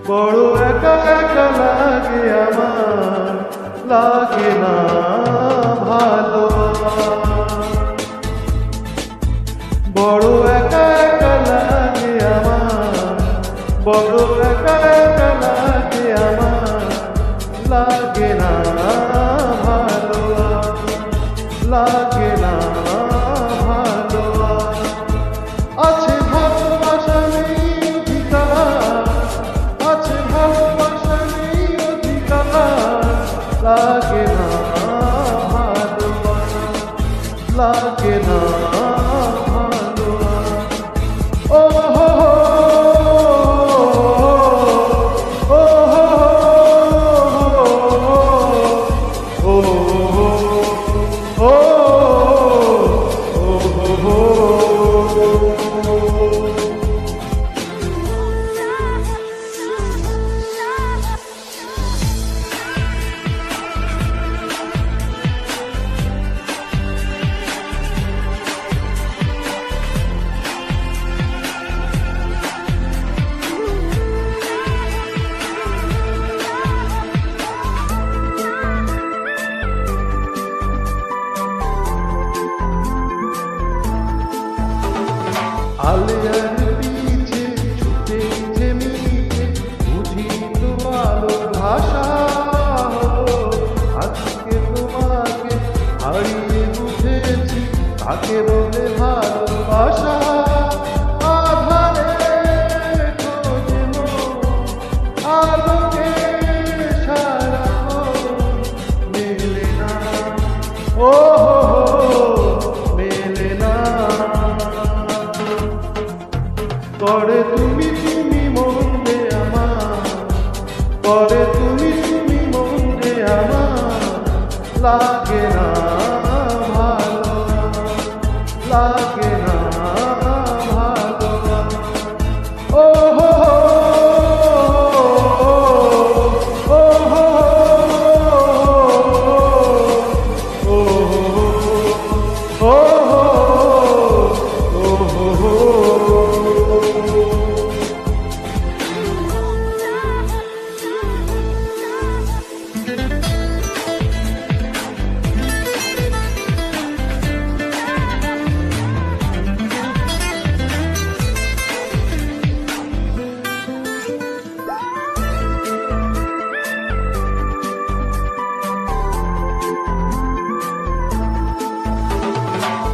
বড় একা একা লাগে আমার, লাগে না ভালো। বড় একা একা লাগে আমার, বড় একা একা লাগে আমার, লাগে না ভালো, লাগে না ভালো। আছে ভালোবাসা নেই অধিকার, আছে ভালোবাসা নেই অধিকার, লাগে না ভালো, লাগে না ভালো। ও হো ও হো ও ও আলিয়ার পিছে ছুটে মিছে বুঝি তো আলোর ভাষা। আজকে তোমাকে হারিয়ে বুঝেছি তাকে বলে ভালোবাসা। আধারে খোঁজে আলোকে সারা মেলে না, ও মেলে না। করে তুমি তুমি মন দে আমার, করে তুমি তুমি মন দে আমার, লাগে না ভালো, লাগে না ভালো। ও হো ও হো ও ও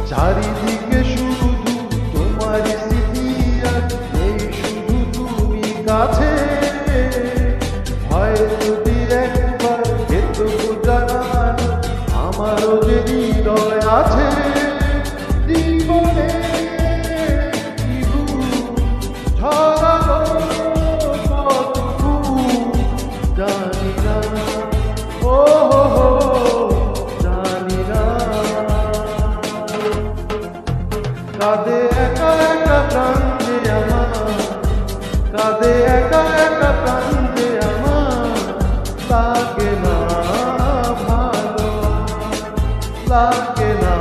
চারিদিকে শুধু তোমার স্মৃতি আর এই শুধু তুমি কাছে। হয় যদি একবার এটুকু জানানো আমারও যে হৃদয় আছে। জীবনে ঝরানো কতটুকু জানি না, ও জানি না। কাঁদে একা একা প্রাণ যে আমার, কাঁদে একা একা প্রাণ যে আমার, লাগে না ভালো, লাগে না।